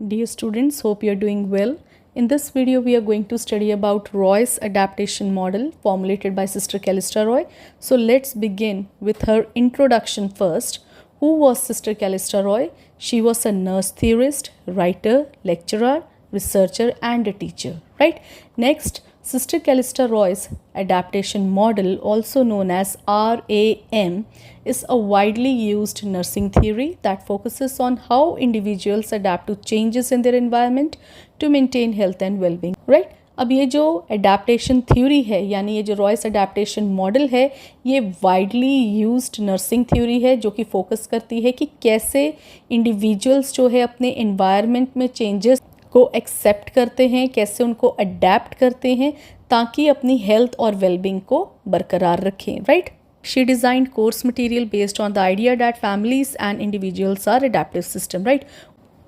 Dear students, hope you are doing well. In this video, we are going to study about Roy's adaptation model formulated by Sister Callista Roy. So let's begin with her introduction first. Who was Sister Callista Roy? She was a nurse theorist, writer, lecturer, researcher and a teacher, right? Next, Sister Callista Roy's adaptation model, also known as RAM, is a widely used nursing theory that focuses on how individuals adapt to changes in their environment to maintain health and well-being, right? अब ये जो adaptation theory है यानी ये जो Royce adaptation model है ये widely used nursing theory है जो कि फोकस करती है कि कैसे इंडिविजुअल्स जो है अपने एनवायरनमेंट में चेंजेस को एक्सेप्ट करते हैं, कैसे उनको अडेप्ट करते हैं ताकि अपनी हेल्थ और वेलबींग को बरकरार रखें, right? She designed course material based on the idea that families and individuals are adaptive system, right?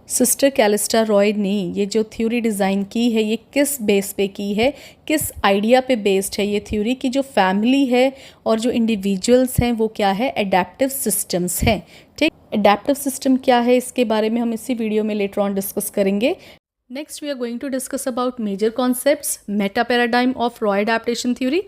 Sister Calista Roy ने ये जो थ्योरी डिज़ाइन की है ये किस बेस पे की है, किस आइडिया पे बेस्ड है ये थ्योरी कि जो फैमिली है और जो इंडिविजुअल्स हैं वो क्या है, एडेप्टिव सिस्टम्स हैं, ठीक? एडेप्टिव सिस्टम क्या है इसके बारे में हम इसी वीडियो में लेटर ऑन डिस्कस करेंगे. Next, we are going to discuss about major concepts, meta paradigm of Roy adaptation theory.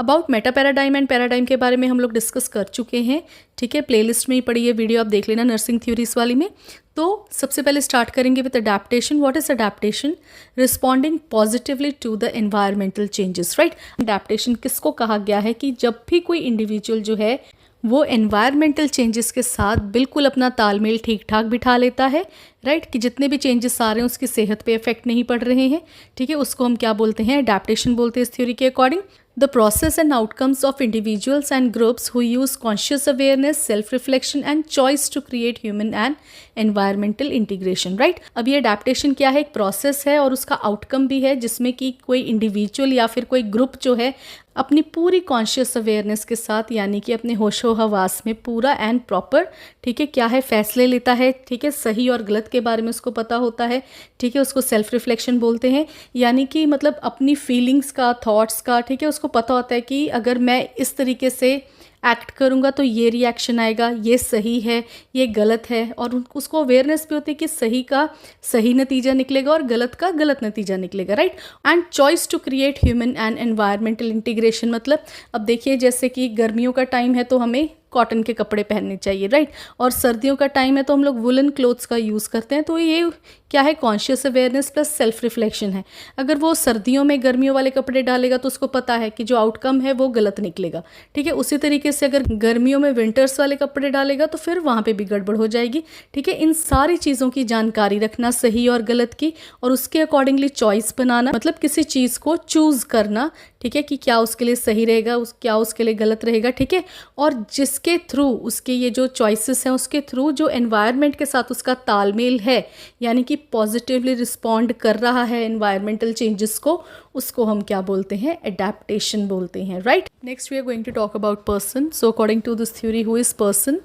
About Meta paradigm and paradigm के बारे में हम लोग डिस्कस कर चुके हैं, ठीक है? प्लेलिस्ट में ही पड़ी है वीडियो, आप देख लेना नर्सिंग थ्योरीज वाली में. तो सबसे पहले स्टार्ट करेंगे with adaptation. What is adaptation? Responding positively to the environmental changes, right? Adaptation किसको कहा गया है कि जब भी कोई इंडिविजुअल जो है वो एनवायरमेंटल चेंजेस के साथ बिल्कुल अपना तालमेल ठीक ठाक बिठा लेता है, राइट? कि जितने भी चेंजेस आ रहे हैं उसकी सेहत पे इफेक्ट नहीं पड़ रहे हैं, ठीक है? उसको हम क्या बोलते हैं? अडेप्टेशन बोलते हैं इस थ्योरी के according. The process and outcomes of individuals and groups who use conscious awareness, self-reflection and choice to create human and environmental integration, right? अब ये adaptation क्या है? एक process है और उसका outcome भी है जिसमें कि कोई individual या फिर कोई group जो है अपनी पूरी कॉन्शियस अवेयरनेस के साथ यानी कि अपने होशो हवास में पूरा एंड प्रॉपर, ठीक है, क्या है, फैसले लेता है, ठीक है? सही और गलत के बारे में उसको पता होता है, ठीक है? उसको सेल्फ रिफ्लेक्शन बोलते हैं, यानी कि मतलब अपनी फीलिंग्स का, थॉट्स का, ठीक है, उसको पता होता है कि अगर मैं इस तरीके से एक्ट करूँगा तो ये रिएक्शन आएगा, ये सही है, ये गलत है, और उसको अवेयरनेस भी होती है कि सही का सही नतीजा निकलेगा और गलत का गलत नतीजा निकलेगा, right? And choice to create human and environmental integration, मतलब अब देखिए जैसे कि गर्मियों का टाइम है तो हमें कॉटन के कपड़े पहनने चाहिए, राइट? और सर्दियों का टाइम है तो हम लोग वुलन क्लोथ्स का यूज़ करते हैं. तो ये क्या है? Conscious awareness plus self reflection है. अगर वो सर्दियों में गर्मियों वाले कपड़े डालेगा तो उसको पता है कि जो आउटकम है वो गलत निकलेगा, ठीक है? उसी तरीके से अगर गर्मियों में विंटर्स वाले कपड़े डालेगा तो फिर वहाँ पे भी गड़बड़ हो जाएगी, ठीक है? इन सारी चीज़ों की जानकारी रखना, सही और गलत की, और उसके अकॉर्डिंगली चॉइस बनाना, मतलब किसी चीज़ को चूज़ करना, ठीक है, कि क्या उसके लिए सही रहेगा, क्या उसके लिए गलत रहेगा, ठीक है? और जिसके थ्रू उसके ये जो चॉइसेस हैं उसके थ्रू जो एनवायरनमेंट के साथ उसका तालमेल है यानी कि पॉजिटिवली रिस्पॉन्ड कर रहा है एनवायरमेंटल चेंजेस को, उसको हम क्या बोलते हैं? एडेप्टेशन बोलते हैं, right? Next we are going to talk about person. So according to this theory, who is person?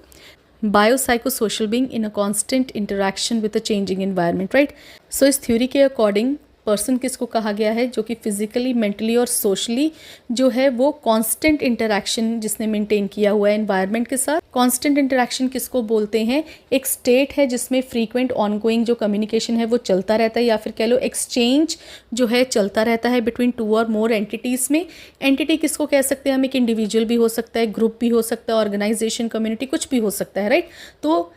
Biopsychosocial being in a constant interaction with a changing environment, right? So इस theory के according person किसको कहा गया है? जो कि physically, mentally और socially जो है वो कांस्टेंट इंटरैक्शन जिसने मेंटेन किया हुआ है एनवायरनमेंट के साथ. कांस्टेंट इंटरैक्शन किसको बोलते हैं? एक स्टेट है जिसमें फ्रीक्वेंट ऑनगोइंग जो कम्युनिकेशन है वो चलता रहता है, या फिर कह लो एक्सचेंज जो है चलता रहता है बिटवीन टू और मोर एंटिटीज़ में. एंटिटी किसको कह सकते हैं हम? एक इंडिविजुअल भी हो सकता है, ग्रुप भी हो सकता है, ऑर्गेनाइजेशन, कम्युनिटी, कुछ भी हो सकता है, राइट? तो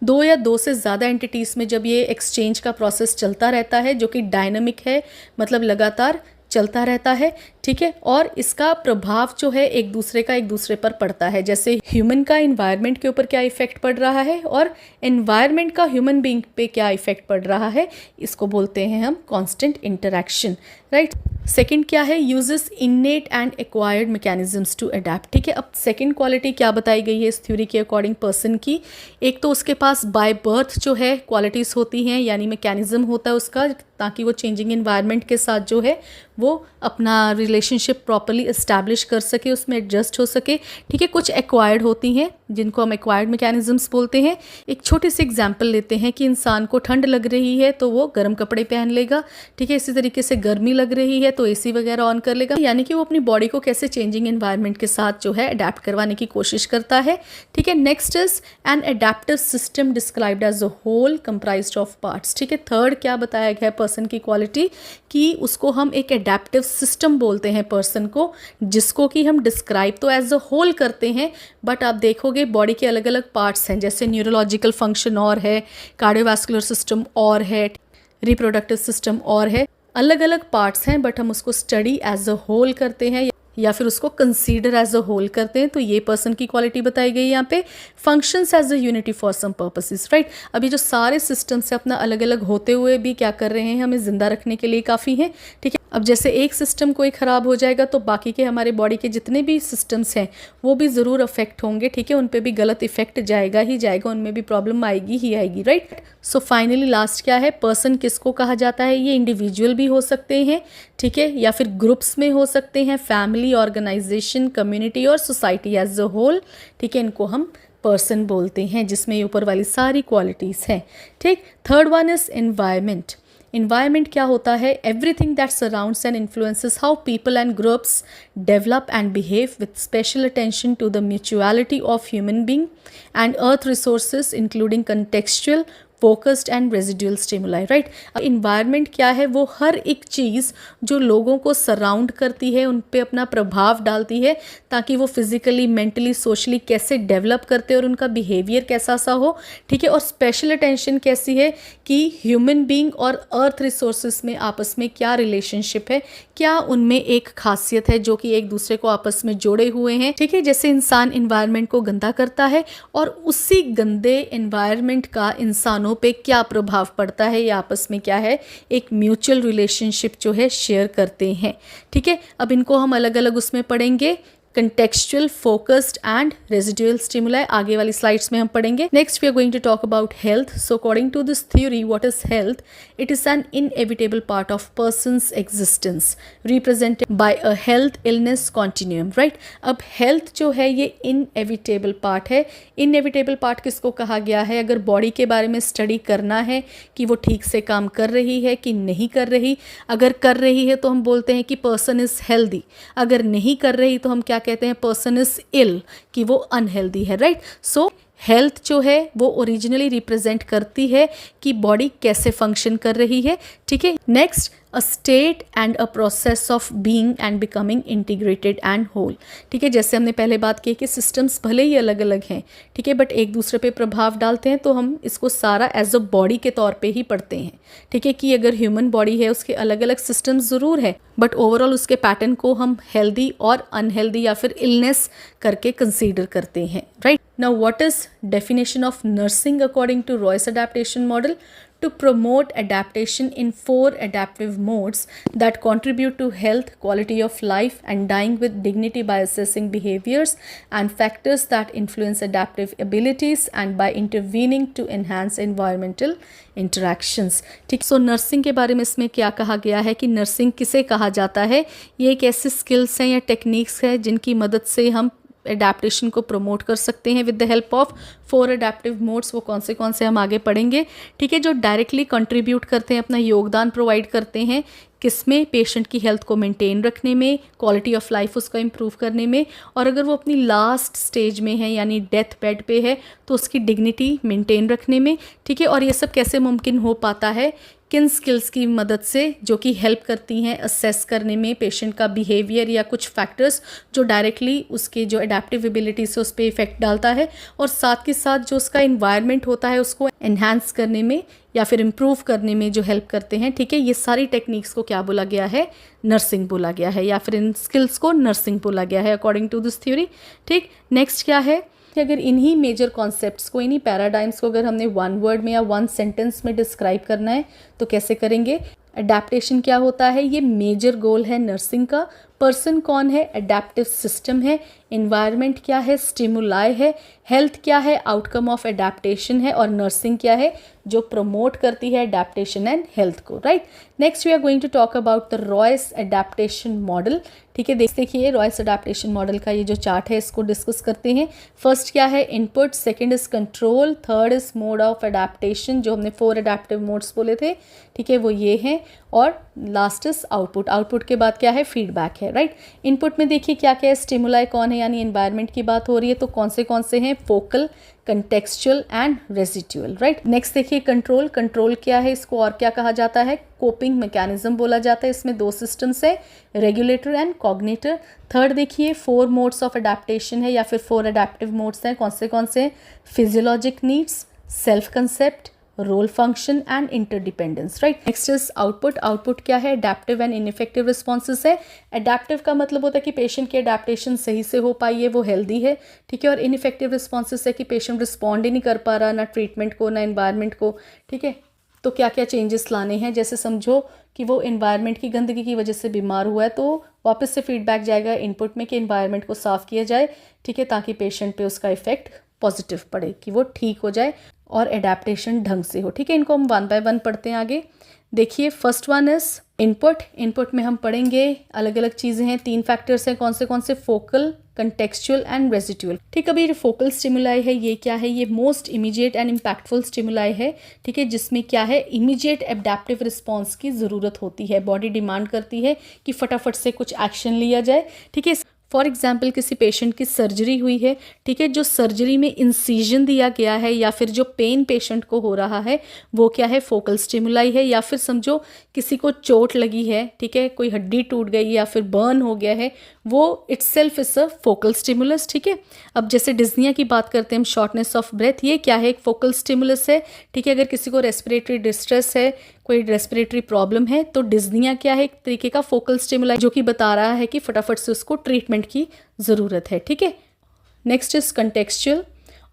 दो या दो से ज़्यादा एंटिटीज़ में जब ये एक्सचेंज का प्रोसेस चलता रहता है जो कि डायनामिक है, मतलब लगातार चलता रहता है, ठीक है? और इसका प्रभाव जो है एक दूसरे का एक दूसरे पर पड़ता है. जैसे ह्यूमन का एनवायरनमेंट के ऊपर क्या इफेक्ट पड़ रहा है और एनवायरनमेंट का ह्यूमन बीइंग पे क्या इफेक्ट पड़ रहा है, इसको बोलते हैं हम कांस्टेंट इंटरैक्शन, राइट? सेकंड क्या है? Uses innate and acquired mechanisms to adapt, ठीक है? अब सेकंड क्वालिटी क्या बताई गई है इस थ्योरी के अकॉर्डिंग पर्सन की? एक तो उसके पास बाय बर्थ जो है क्वालिटीज़ होती हैं यानी मैकेनिज्म होता है उसका ताकि वो चेंजिंग इन्वायरमेंट के साथ जो है वो अपना रिलेशनशिप प्रॉपरली इस्टेब्लिश कर सके, उसमें एडजस्ट हो सके। ठीक है, कुछ एक्वायर्ड होती हैं जिनको हम एक्वायर्ड मैकेनिज्म्स बोलते हैं। एक छोटी सी एग्जांपल लेते हैं कि इंसान को ठंड लग रही है तो वो गर्म कपड़े पहन लेगा। ठीक है, इसी तरीके से गर्मी लग रही है तो एसी वगैरह ऑन कर लेगा, यानी कि वो अपनी बॉडी को कैसे चेंजिंग एनवायरनमेंट के साथ जो है अडेप्ट करवाने की कोशिश करता है। ठीक है, next is an adaptive system described as a whole comprised of parts. ठीक है, थर्ड क्या बताया गया है पर्सन की क्वालिटी कि उसको हम एक एडेप्टिव सिस्टम बोलते हैं पर्सन को, जिसको कि हम डिस्क्राइब तो एज अ होल करते हैं, बट आप देखोगे बॉडी के अलग अलग पार्ट्स हैं, जैसे न्यूरोलॉजिकल फंक्शन और है, कार्डियोवास्कुलर सिस्टम और है, रिप्रोडक्टिव सिस्टम और है, अलग अलग पार्ट्स हैं, बट हम उसको स्टडी एज अ होल करते हैं या फिर उसको कंसीडर एज अ होल करते हैं। तो ये पर्सन की क्वालिटी बताई गई यहाँ पे। Functions as a unity for some purposes, right. अभी जो सारे सिस्टम्स है अपना अलग अलग होते हुए भी क्या कर रहे हैं, हमें जिंदा रखने के लिए काफ़ी हैं। ठीक है, अब जैसे एक सिस्टम कोई ख़राब हो जाएगा तो बाकी के हमारे बॉडी के जितने भी सिस्टम्स हैं वो भी ज़रूर अफेक्ट होंगे। ठीक है, उन पर भी गलत इफेक्ट जाएगा ही जाएगा, उनमें भी प्रॉब्लम आएगी ही आएगी, राइट। सो फाइनली लास्ट क्या है, पर्सन किसको कहा जाता है, ये इंडिविजुअल भी हो सकते हैं, ठीक है, या फिर ग्रुप्स में हो सकते हैं, फैमिली, ऑर्गेनाइजेशन, कम्युनिटी और सोसाइटी एज अ होल। ठीक है, इनको हम पर्सन बोलते हैं, जिसमें ये ऊपर वाली सारी क्वालिटीज़ हैं। ठीक, third one is environment. Environment क्या होता है, everything that surrounds and influences how people and groups develop and behave with special attention to the mutuality of human being and earth resources including contextual, focused and residual stimuli, right. Environment क्या है, वो हर एक चीज़ जो लोगों को surround करती है उन पे अपना प्रभाव डालती है, ताकि वो फिजिकली, मेंटली, सोशली कैसे डेवलप करते हैं और उनका बिहेवियर कैसा सा हो। ठीक है, और स्पेशल अटेंशन कैसी है कि ह्यूमन बीइंग और अर्थ रिसोर्सेज में आपस में क्या रिलेशनशिप है, क्या उनमें एक खासियत है जो कि एक दूसरे को आपस में जोड़े हुए हैं। ठीक है, जैसे इंसान इन्वायरमेंट को गंदा करता है और उसी गंदे इन्वायरमेंट का इंसानों पे क्या प्रभाव पड़ता है, ये आपस में क्या है, एक म्यूचुअल रिलेशनशिप जो है शेयर करते हैं। ठीक है, अब इनको हम अलग अलग उसमें पढ़ेंगे, contextual, focused and residual stimuli आगे वाली स्लाइड्स में हम पढ़ेंगे। Next we are going to talk about health. So according to this theory, what is health? It is an inevitable part of person's existence represented by a health illness continuum, right. अब health जो है ये inevitable part है। Inevitable part किसको कहा गया है? अगर बॉडी के बारे में स्टडी करना है कि वो ठीक से काम कर रही है कि नहीं कर रही, अगर कर रही है तो हम बोलते हैं कि पर्सन इज हेल्दी, अगर नहीं कर रही तो हम क्या कहते हैं, पर्सन इज इल, कि वो अनहेल्दी है, राइट। सो हेल्थ जो है वो ओरिजिनली रिप्रेजेंट करती है कि बॉडी कैसे फंक्शन कर रही है। ठीक है, next, a state and a process of being and becoming integrated and whole. ठीक है, जैसे हमने पहले बात की कि सिस्टम्स भले ही अलग अलग हैं, ठीक है, बट एक दूसरे पे प्रभाव डालते हैं, तो हम इसको सारा एज अ बॉडी के तौर पे ही पढ़ते हैं। ठीक है, कि अगर ह्यूमन बॉडी है उसके अलग अलग सिस्टम्स ज़रूर है, बट ओवरऑल उसके पैटर्न को हम हेल्दी और अनहेल्दी या फिर इलनेस करके कंसीडर करते हैं, right. Now what is definition of nursing according to Roy's adaptation model? To promote adaptation in 4 adaptive modes that contribute to health, quality of life, and dying with dignity by assessing behaviors and factors that influence adaptive abilities and by intervening to enhance environmental interactions. ठीक, सो nursing के बारे में इसमें क्या कहा गया है कि नर्सिंग किसे कहा जाता है? ये एक ऐसे स्किल्स हैं या टेक्निक्स हैं जिनकी मदद से हम एडेप्टेशन को प्रमोट कर सकते हैं with the help of 4 adaptive modes. वो कौन से हम आगे पढ़ेंगे। ठीक है, जो डायरेक्टली कंट्रीब्यूट करते हैं, अपना योगदान प्रोवाइड करते हैं किसमें? पेशेंट की हेल्थ को मेंटेन रखने में, क्वालिटी ऑफ लाइफ उसका इंप्रूव करने में, और अगर वो अपनी लास्ट स्टेज में है यानी डेथ बेड पे है तो उसकी डिग्निटी मेंटेन रखने में। ठीक है, और ये सब कैसे मुमकिन हो पाता है? किन स्किल्स की मदद से, जो कि हेल्प करती हैं असेस करने में पेशेंट का बिहेवियर या कुछ फैक्टर्स जो डायरेक्टली उसके जो एडेप्टिव एबिलिटी से उस पर इफेक्ट डालता है, और साथ के साथ जो उसका इन्वायरमेंट होता है उसको एनहांस करने में या फिर इम्प्रूव करने में जो हेल्प करते हैं। ठीक है, ये सारी टेक्निक्स को क्या बोला गया है? नर्सिंग बोला गया है, या फिर इन स्किल्स को नर्सिंग बोला गया है अकॉर्डिंग टू दिस थ्योरी। ठीक, नेक्स्ट क्या है कि अगर इन्हीं मेजर कॉन्सेप्ट्स को, इन्हीं पैराडाइम्स को अगर हमने 1 वर्ड में या 1 सेंटेंस में डिस्क्राइब करना है तो कैसे करेंगे? अडेप्टेशन क्या होता है? ये मेजर गोल है नर्सिंग का, पर्सन कौन है, एडेप्टिव सिस्टम है, इन्वायरमेंट क्या है, स्टिमुलाई है, हेल्थ क्या है, आउटकम ऑफ एडेप्टेशन है, और नर्सिंग क्या है, जो प्रमोट करती है एडेप्टेशन एंड हेल्थ को, right. Next we are going to talk about the Roy's adaptation model. ठीक है, देखिए रॉयस एडेप्टेशन मॉडल का ये जो चार्ट है इसको डिस्कस करते हैं। फर्स्ट क्या है, input, second is control, third is mode of adaptation, जो हमने 4 एडेप्टिव मोड्स बोले थे, ठीक है, वो ये हैं, और लास्ट इज आउटपुट। आउटपुट के बाद क्या है, फीडबैक है, राइट। इनपुट में देखिए क्या क्या है, स्टिमुलाई कौन है, यानी एनवायरनमेंट की बात हो रही है, तो कौन से हैं, focal, contextual and residual, right. Next देखिए कंट्रोल। कंट्रोल क्या है, इसको और क्या कहा जाता है, कोपिंग मैकेनिज्म बोला जाता है। इसमें 2 सिस्टम्स है, रेगुलेटर एंड कॉग्निटर। थर्ड देखिए 4 मोड्स ऑफ अडेप्टेशन है, या फिर 4 अडेप्टिव मोड्स हैं, कौन से हैं, physiologic needs, self concept, role function and interdependence, right. Next is output. Output क्या है, एडेप्टिव एंड इनइफेक्टिव रिस्पॉन्सेस है। एडेप्टिव का मतलब होता है कि पेशेंट की एडेप्टेशन सही से हो पाई है, वो हेल्दी है, ठीक है, और इनइफेक्टिव रिस्पॉन्सेस है कि पेशेंट रिस्पॉन्ड ही नहीं कर पा रहा, ना ट्रीटमेंट को ना एनवायरनमेंट को, ठीक है। तो क्या क्या चेंजेस लाने हैं, जैसे समझो कि वो एनवायरनमेंट की गंदगी की वजह से बीमार हुआ है, तो वापस से फीडबैक जाएगा इनपुट में कि एनवायरनमेंट को साफ़ किया जाए, ठीक है, ताकि पेशेंट पे उसका इफेक्ट पॉजिटिव पड़े, कि वो ठीक हो जाए और एडेप्टेशन ढंग से हो, ठीक है। इनको हम 1 बाय 1 पढ़ते हैं आगे। देखिए first one is input. Input में हम पढ़ेंगे अलग अलग चीज़ें हैं, 3 फैक्टर्स हैं, कौन से, फोकल, कंटेक्चुअल एंड रेजिडुअल, ठीक है। अभी जो फोकल स्टिमुलाई है ये क्या है, ये most immediate and impactful stimuli है, ठीक है, जिसमें क्या है, इमीडिएट एडेप्टिव रिस्पॉन्स की ज़रूरत होती है, बॉडी डिमांड करती है कि फटाफट से कुछ एक्शन लिया जाए, ठीक है। फॉर एग्जाम्पल किसी पेशेंट की सर्जरी हुई है, ठीक है, जो सर्जरी में इंसीजन दिया गया है या फिर जो पेन पेशेंट को हो रहा है वो क्या है, फोकल स्टिमुलाई है। या फिर समझो किसी को चोट लगी है, ठीक है, कोई हड्डी टूट गई या फिर बर्न हो गया है, वो itself is a focal stimulus, ठीक है। अब जैसे डिस्निया की बात करते हैं हम, शॉर्टनेस ऑफ ब्रेथ, ये क्या है, एक फोकल स्टिमुलस है, ठीक है। अगर किसी को रेस्पिरेटरी डिस्ट्रेस है, कोई रेस्पिरेटरी प्रॉब्लम है, तो डिस्निया क्या है, एक तरीके का फोकल स्टिमुलाई जो कि बता रहा है कि फटाफट से उसको ट्रीटमेंट की ज़रूरत है, ठीक है। Next is contextual.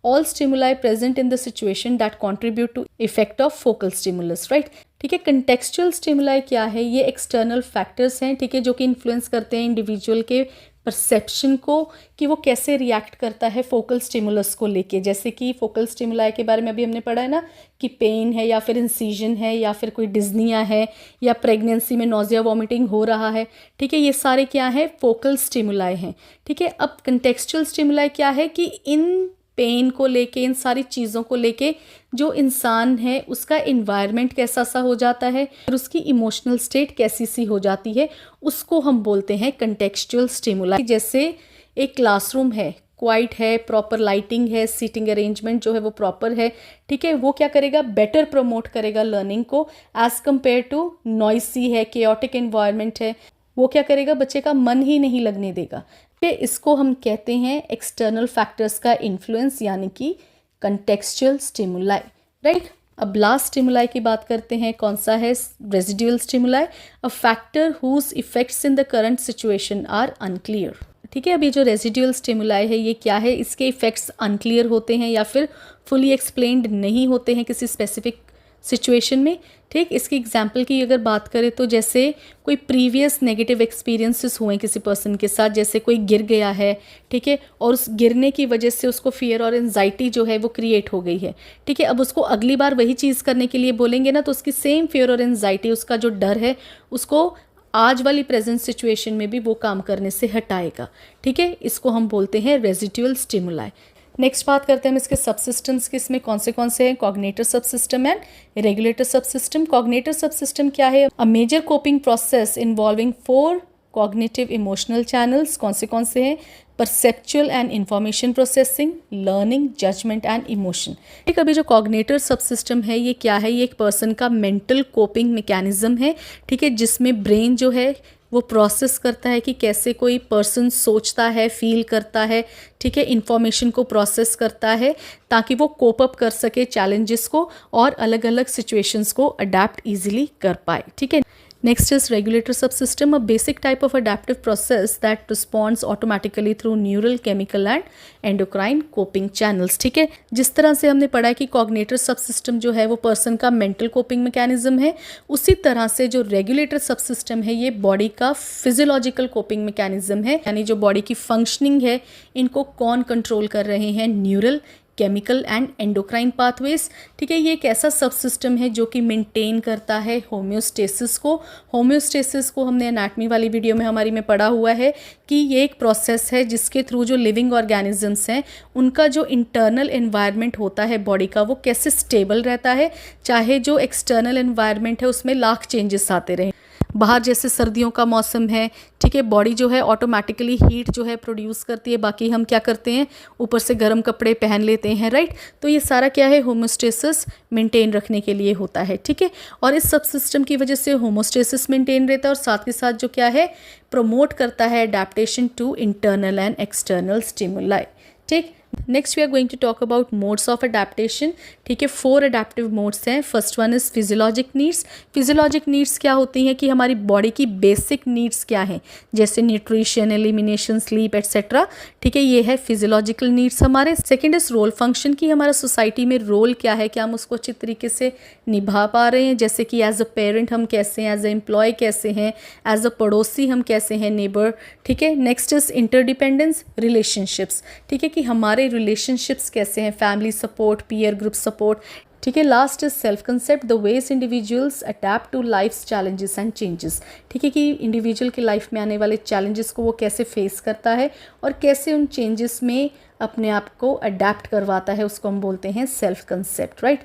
All stimuli present in the situation that contribute to effect of focal stimulus, right, ठीक है। कंटेक्चुअल स्टिमुलाई क्या है, ये एक्सटर्नल फैक्टर्स हैं, ठीक है, जो कि इन्फ्लुएंस करते हैं इंडिविजुअल के परसेप्शन को कि वो कैसे रिएक्ट करता है फोकल स्टिमुलस को लेके। जैसे कि फोकल स्टिमुलाई के बारे में अभी हमने पढ़ा है ना, कि पेन है या फिर इंसीजन है या फिर कोई डिस्निया है या प्रेगनेंसी में नोजिया वॉमिटिंग हो रहा है, ठीक है, ये सारे क्या है, फोकल स्टिमुलाई हैं, ठीक है। अब कंटेक्चुअल स्टिमुलाई क्या है कि इन पेन को लेके, इन सारी चीज़ों को लेके जो इंसान है उसका इन्वायरमेंट कैसा सा हो जाता है और उसकी इमोशनल स्टेट कैसी सी हो जाती है, उसको हम बोलते हैं कंटेक्चुअल स्टिमुलाई। जैसे एक क्लासरूम है, क्वाइट है, प्रॉपर लाइटिंग है, सीटिंग अरेंजमेंट जो है वो प्रॉपर है, ठीक है, वो क्या करेगा, बेटर प्रमोट करेगा लर्निंग को एज कम्पेयर टू नॉइसी है, केओटिक एनवायरनमेंट है, वो क्या करेगा, बच्चे का मन ही नहीं लगने देगा। इसको हम कहते हैं एक्सटर्नल फैक्टर्स का इन्फ्लुएंस, यानी कि कंटेक्चुअल स्टिमुलाई, राइट। अब लास्ट स्टिमुलाई की बात करते हैं, कौन सा है, residual stimuli, a factor whose effects in the current situation are unclear, ठीक है। अभी जो रेजिडुअल स्टिमुलाई है ये क्या है, इसके इफेक्ट्स अनक्लियर होते हैं या फिर फुली एक्सप्लेन्ड नहीं होते हैं किसी स्पेसिफिक सिचुएशन में, ठीक। इसकी एग्जाम्पल की अगर बात करें तो जैसे कोई प्रीवियस नेगेटिव एक्सपीरियंसेस हुए किसी पर्सन के साथ, जैसे कोई गिर गया है, ठीक है, और उस गिरने की वजह से उसको फियर और एंजाइटी जो है वो क्रिएट हो गई है, ठीक है। अब उसको अगली बार वही चीज़ करने के लिए बोलेंगे ना, तो उसकी सेम फियर और एंजाइटी, उसका जो डर है, उसको आज वाली प्रेजेंट सिचुएशन में भी वो काम करने से हटाएगा, ठीक है। इसको हम बोलते हैं रेजिडुअल स्टिमुलाई। नेक्स्ट बात करते हैं हम इसके सबसिस्टम्स के, इसमें कौन से हैं, cognitive subsystem and regulator subsystem. Cognitive subsystem क्या है, a major coping process involving 4 cognitive emotional channels, कौन से हैं, perceptual and information processing, learning, judgement and emotion, ठीक। अभी जो कॉग्निटिव सबसिस्टम है ये क्या है, ये एक पर्सन का मेंटल कोपिंग मैकेनिज्म है, ठीक है, जिसमें ब्रेन जो है वो प्रोसेस करता है कि कैसे कोई पर्सन सोचता है, फील करता है, ठीक है, इन्फॉर्मेशन को प्रोसेस करता है ताकि वो कोप अप कर सके चैलेंजेस को और अलग अलग सिचुएशंस को अडेप्ट इजीली कर पाए, ठीक है। Next is regulator subsystem, a basic type of adaptive process that responds automatically through neural, chemical and endocrine coping channels. ठीक है, जिस तरह से हमने पढ़ा है कि कॉग्निटर सबसिस्टम जो है वो पर्सन का मेंटल कोपिंग मैकेनिज्म है, उसी तरह से जो रेगुलेटर सबसिस्टम है ये बॉडी का फिजियोलॉजिकल कोपिंग मैकेनिज्म है, यानी जो बॉडी की फंक्शनिंग है इनको कौन कंट्रोल कर रहे हैं, neural, chemical and endocrine pathways. ठीक है, ये एक ऐसा सब सिस्टम है जो कि मेंटेन करता है होम्योस्टेसिस को। होम्योस्टेसिस को हमने एनाटमी वाली वीडियो में हमारी में पढ़ा हुआ है कि ये एक प्रोसेस है जिसके थ्रू जो लिविंग ऑर्गेनिजम्स हैं उनका जो इंटरनल एनवायरनमेंट होता है बॉडी का वो कैसे स्टेबल रहता है, चाहे जो एक्सटर्नल एनवायरनमेंट है उसमें लाख चेंजेस आते रहें। बाहर जैसे सर्दियों का मौसम है, ठीक है, बॉडी जो है ऑटोमेटिकली हीट जो है प्रोड्यूस करती है, बाकी हम क्या करते हैं ऊपर से गर्म कपड़े पहन लेते हैं, राइट। तो ये सारा क्या है, होमोस्टेसिस मेंटेन रखने के लिए होता है, ठीक है। और इस सब सिस्टम की वजह से होमोस्टेसिस मेंटेन रहता है और साथ के साथ जो क्या है प्रमोट करता है adaptation to internal and external stimuli, ठीक। Next we are going to talk about modes of adaptation. ठीक है, 4 अडेप्टिव मोड्स हैं। First one is physiologic needs. Physiologic needs क्या होती हैं कि हमारी बॉडी की बेसिक नीड्स क्या हैं, जैसे न्यूट्रिशन, एलिमिनेशन, स्लीप एट्सेट्रा। ठीक है, ये है फिजियोलॉजिकल नीड्स हमारे। सेकेंड इज रोल फंक्शन की हमारा सोसाइटी में रोल क्या है, क्या हम उसको अच्छी तरीके से निभा पा रहे हैं, जैसे कि एज अ पेरेंट हम कैसे हैं, एज अ एम्प्लॉय कैसे हैं, एज अ पड़ोसी हम कैसे हैं, नेबर। ठीक है, नेक्स्ट इज इंटरडिपेंडेंस, रिलेशनशिप्स। ठीक है, कि हमारे रिलेशनशिप्स कैसे हैं, family support, peer group support. ठीक है, last is self concept, the ways individuals adapt to life's challenges and changes. ठीक है, कि इंडिविजुअल की लाइफ में आने वाले चैलेंजेस को वो कैसे फेस करता है और कैसे उन चेंजेस में अपने आप को अडेप्ट करवाता है, उसको हम बोलते हैं self concept, right.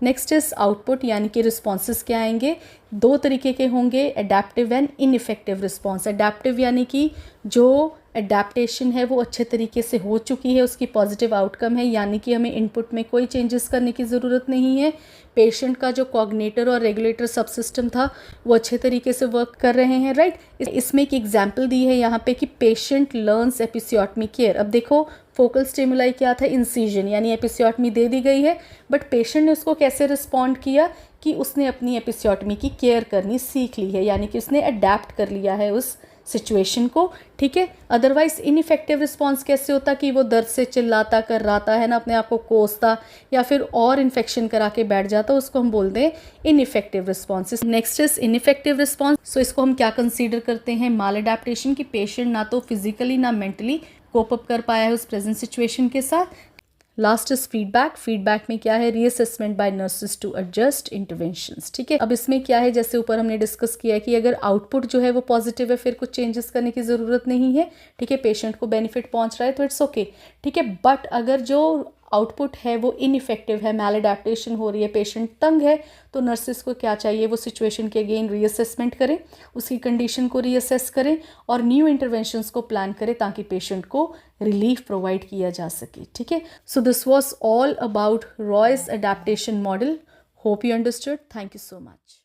Next is output, यानी कि रिस्पॉन्सेस क्या आएंगे, 2 तरीके के होंगे, adaptive and ineffective response. Adaptive यानी कि जो अडेप्टेशन है वो अच्छे तरीके से हो चुकी है, उसकी पॉजिटिव आउटकम है, यानी कि हमें इनपुट में कोई चेंजेस करने की ज़रूरत नहीं है। पेशेंट का जो कॉग्निटर और रेगुलेटर सब सिस्टम था वो अच्छे तरीके से वर्क कर रहे हैं, राइट। इसमें एक एग्जाम्पल दी है यहाँ पे कि पेशेंट लर्न्स एपिसियोटमी केयर। अब देखो फोकल स्टिमुलाई क्या था, इंसिजन, यानी एपिसियोटमी दे दी गई है, बट पेशेंट ने उसको कैसे रिस्पॉन्ड किया कि उसने अपनी एपिसियोटमी की केयर करनी सीख ली है, यानी कि उसने अडेप्ट कर लिया है उस सिचुएशन को, ठीक है। अदरवाइज इनइफेक्टिव रिस्पॉन्स कैसे होता कि वो दर्द से चिल्लाता कर रहा है ना, अपने आप को कोसता या फिर और इन्फेक्शन करा के बैठ जाता, उसको हम बोलते हैं ineffective responses. Next is ineffective response. So इसको हम क्या कंसीडर करते हैं, माल अडेप्टेशन, की पेशेंट ना तो फिजिकली ना मेंटली कोप अप कर पाया है उस प्रेजेंट सिचुएशन के साथ। Last is feedback. फीडबैक में क्या है, reassessment by nurses to adjust interventions. ठीक है, अब इसमें क्या है, जैसे ऊपर हमने डिस्कस किया है कि अगर आउटपुट जो है वो पॉजिटिव है फिर कुछ चेंजेस करने की ज़रूरत नहीं है, ठीक है, पेशेंट को बेनिफिट पहुंच रहा है तो इट्स ओके, ठीक है। बट अगर जो आउटपुट है वो इनइफेक्टिव है, मैल अडेप्टेशन हो रही है, पेशेंट तंग है, तो नर्सेस को क्या चाहिए, वो सिचुएशन के अगेन रीअसेसमेंट करें, उसकी कंडीशन को रीअसेस करें और न्यू इंटरवेंशंस को प्लान करें ताकि पेशेंट को रिलीफ प्रोवाइड किया जा सके, ठीक है। So this was all about Royce adaptation model. Hope you understood. Thank you so much.